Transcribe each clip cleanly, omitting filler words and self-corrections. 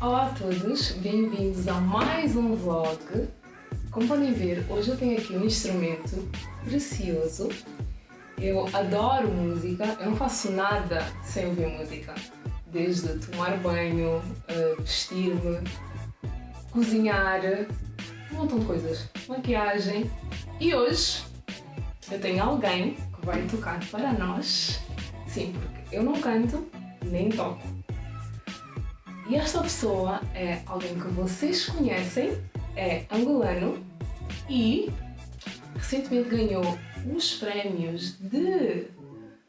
Olá a todos, bem-vindos a mais um vlog. Como podem ver, hoje eu tenho aqui um instrumento precioso. Eu adoro música, eu não faço nada sem ouvir música. Desde tomar banho, vestir-me, cozinhar, um montão de coisas, maquiagem. E hoje eu tenho alguém que vai tocar para nós. Sim, porque eu não canto nem toco. E esta pessoa é alguém que vocês conhecem, é angolano e recentemente ganhou os prémios de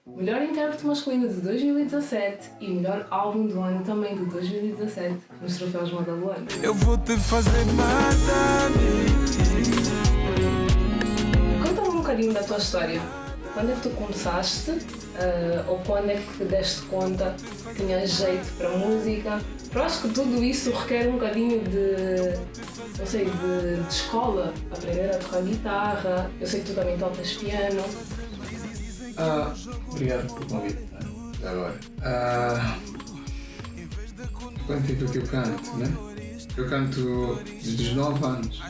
Melhor Intérprete Masculino de 2017 e Melhor Álbum do Ano também de 2017 nos Troféus Madalena. Eu vou te fazer matar. Conta-me um bocadinho da tua história. Quando é que tu começaste? Ou quando é que te deste conta que tinhas jeito para música? Eu acho que tudo isso requer um bocadinho de escola, aprender a tocar guitarra. Eu sei que tu também tocas piano. Obrigado pelo convite. Agora, quanto tempo é que eu canto, né? Eu canto desde os 9 anos.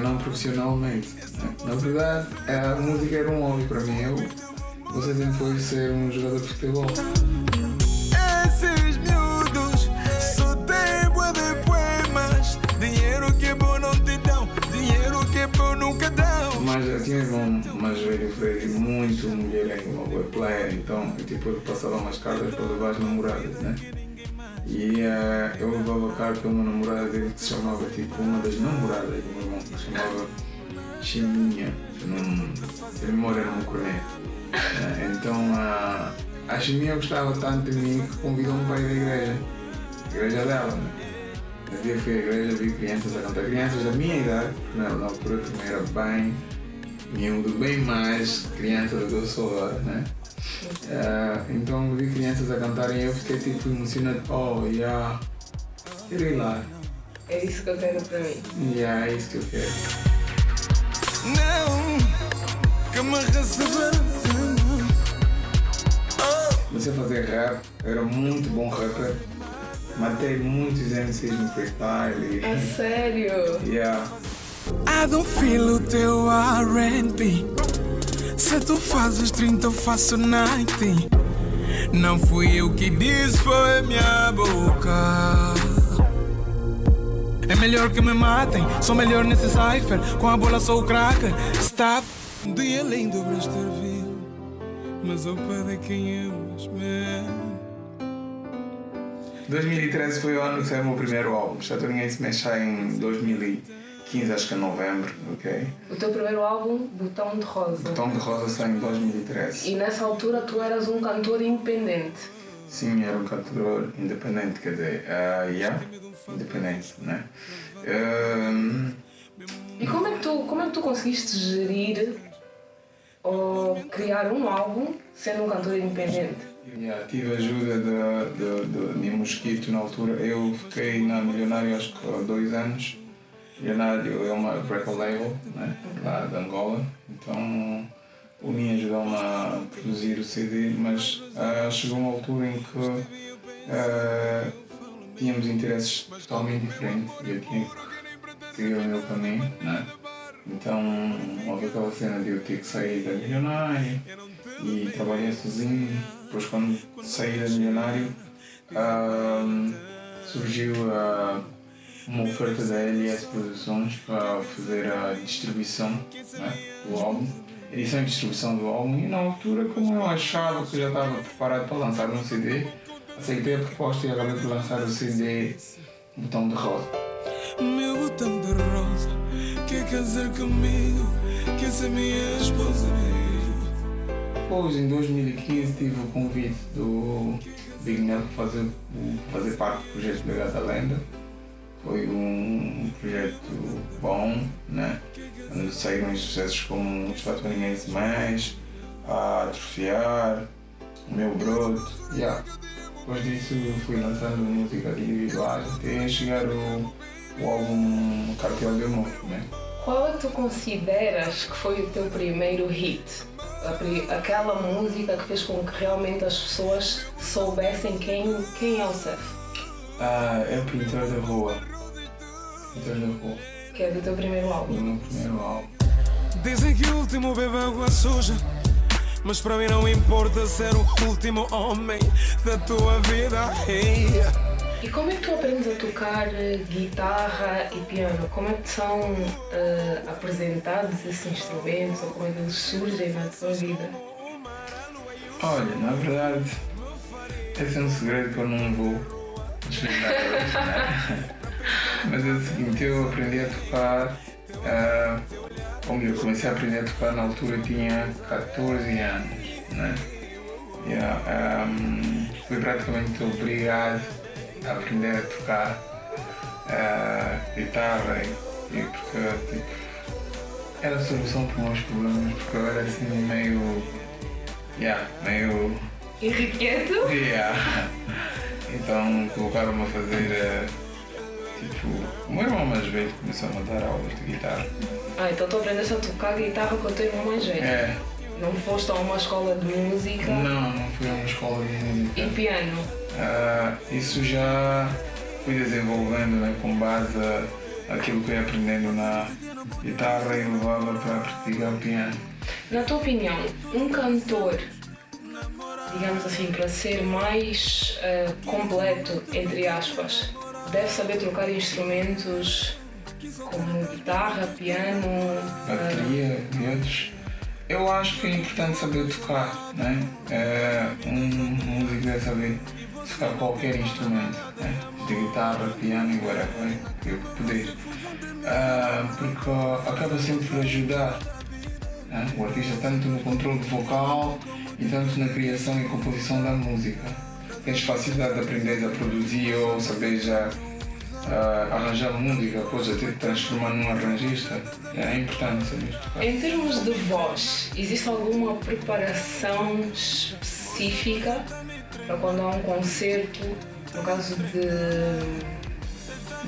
Não profissionalmente. Né? Na verdade, a música era um hobby para mim. Eu sempre foi ser um jogador de futebol. Esses miúdos só tem bué de poemas. Dinheiro que é bom não te dão, dinheiro que é bom nunca dão. Mas eu tinha um irmão mais velho, foi muito mulherengo, uma boa player, então eu passava umas cartas para levar as namoradas, né? E eu levava carta para uma namorada dele que se chamava, uma das namoradas do meu irmão, que se chamava Chiminha, se a memória não me corneta. Então a Chiminha gostava tanto de mim que convidou-me para ir à igreja dela, né? Esse dia fui à igreja, vi crianças a cantar, crianças da minha idade, na altura também era bem miúdo, bem mais criança do que eu sou agora, né? Então vi crianças a cantarem e eu fiquei emocionado, quero ir lá. É isso que eu quero para mim. É isso que eu quero. Não, que me recebesse. Comecei a fazer rap, eu era muito bom rapper. Matei muitos MCs no freestyle. É sério? I don't feel o teu R&B. Se tu fazes 30 eu faço 90. Não fui eu que disse, foi minha boca. É melhor que me matem, sou melhor nesse cipher. Com a bola sou o cracker. Stop. De além do Braster vivo, mas ao pé de quem amas mesmo. 2013 foi o ano que saiu o meu primeiro álbum. Já ninguém se mexe em 2015, acho que é novembro, ok? O teu primeiro álbum, Botão de Rosa. Botão de Rosa saiu em 2013. E nessa altura tu eras um cantor independente. Sim, era um cantor independente, quer dizer, independente, né? E como é que tu conseguiste gerir ou criar um álbum sendo um cantor independente? Tive a ajuda de Nimo Mosquito na altura. Eu fiquei na Milionário acho que há 2 anos. Milionário é uma record label, né? Lá de Angola. Então o Ninho ajudou-me a produzir o CD, mas chegou uma altura em que tínhamos interesses totalmente diferentes e eu tinha que seguir o meu caminho, né? Então houve aquela cena de eu ter que sair da Milionário e trabalhar sozinho. Depois quando saí da Milionário surgiu uma oferta da LS Produções para fazer a distribuição, né, do álbum, edição e distribuição do álbum, e na altura, como eu achava que já estava preparado para lançar um CD, aceitei a proposta e acabei por lançar o CD Botão de Rosa. Meu botão de rosa, quer casar comigo, quer ser minha esposa. Depois, em 2015, tive o convite do Big Nel para fazer parte do projeto Legado da Lenda. Foi um projeto bom, né? Onde saíram sucessos como Os Fatorinhenses Mais, a Atrofiar, O Meu Broto. Depois disso fui lançando música individual até chegar o álbum Cartel de Amor, né? Qual é que tu consideras que foi o teu primeiro hit? aquela música que fez com que realmente as pessoas soubessem quem é o Seth? É o Pintor da Rua. Pintor da Rua. Que é do teu primeiro álbum. Do meu primeiro álbum. Dizem que o último bebe água suja, mas para mim não importa ser o último homem da tua vida. Hey. E como é que tu aprendes a tocar guitarra e piano? Como é que são apresentados esses instrumentos ou como é que eles surgem na tua vida? Olha, na verdade, esse é um segredo que eu não vou explicar hoje, né? Mas é o seguinte, eu aprendi a tocar, eu comecei a aprender a tocar na altura que tinha 14 anos, né? Fui praticamente obrigado a aprender a tocar guitarra e porque tipo, era a solução para os meus problemas, porque eu era assim meio Irrequieto? Então colocaram-me a fazer tipo, o meu irmão mais velho começou a me dar aulas de guitarra. Então tu aprendeste a tocar guitarra com o teu irmão mais velho? É. Não foste a uma escola de música? Não fui a uma escola de música. E piano? Isso já fui desenvolvendo, né, com base naquilo que eu ia aprendendo na guitarra e levava para praticar o piano. Na tua opinião, um cantor, digamos assim, para ser mais completo, entre aspas, deve saber trocar instrumentos como guitarra, piano, bateria e outros? Eu acho que é importante saber tocar, né? Um músico deve saber tocar qualquer instrumento, né? De guitarra, piano e whatever, que eu puder. Porque acaba sempre por ajudar, né? O artista tanto no controle vocal e tanto na criação e composição da música. Tens facilidade de aprender a produzir ou saber já arranjar música, coisa até transformar num arranjista. É importante saber tocar. Em termos de voz, existe alguma preparação específica para quando há um concerto, no caso de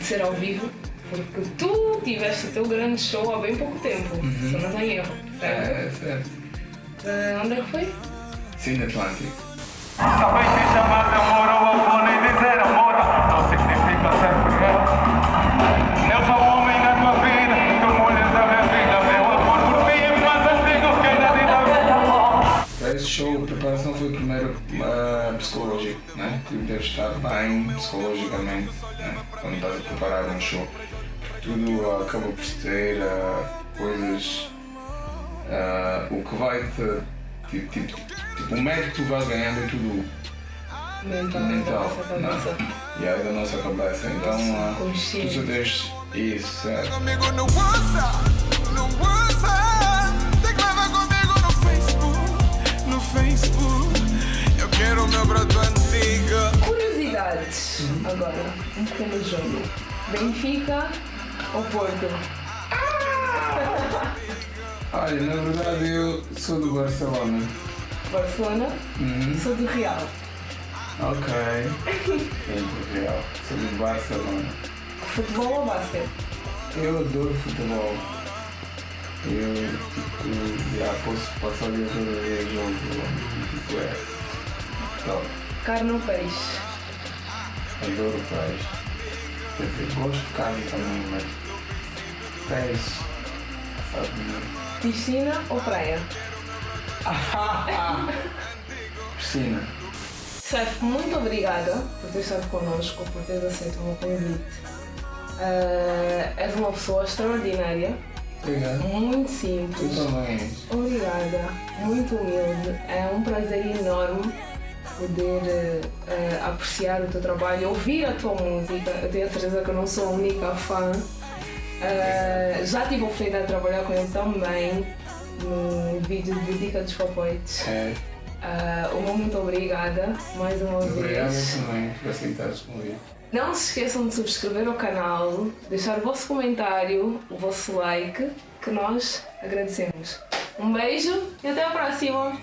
ser ao vivo? Porque tu tiveste o teu grande show há bem pouco tempo, se eu não tenho erro. Certo. Onde é que foi? Cine Atlântico. Acabei de chamar de amor ao avô, nem dizer amor não significa ser fiel. Eu sou o homem da tua vida, tu mulher da minha vida. Meu amor por mim é mais antigo que a vida. Para esse show, a preparação foi primeiro psicológico, né? Tu deves estar bem psicologicamente, né? Quando estás a preparar um show. Tudo acaba por ter coisas, o que vai te, tipo, o método que tu vais ganhando é tudo mental, e aí da nossa cabeça, então tu só deves isso, certo? Comigo no WhatsApp, tem que levar comigo no Facebook, eu quero o meu broto antiga. Curiosidades, agora, um pequeno jogo. Benfica ou Porto? Olha, na verdade eu sou do Barcelona. Barcelona? Sou do Real. Ok. Sou do Real. Sou do Barcelona. Futebol ou basquete? Eu adoro futebol. Eu, tipo, já posso passar o dia todo a ver jogo. Top. Carne ou peixe? Adoro peixe. Quer dizer, gosto de carne também, mas peixe, sabe? Piscina ou praia? Piscina. Seth, muito obrigada por ter estado connosco, por teres aceito o meu convite. És uma pessoa extraordinária, Obrigado. muito Tu simples. também és. Obrigada, muito humilde. É um prazer enorme poder apreciar o teu trabalho, ouvir a tua música. Eu tenho a certeza que eu não sou a única fã. Já tive a oportunidade de trabalhar com ele também no vídeo de Dica dos Papoites. Muito obrigada mais uma Obrigado vez. também por aceitares o convite. Não se esqueçam de subscrever o canal, deixar o vosso comentário, o vosso like, que nós agradecemos. Um beijo e até a próxima!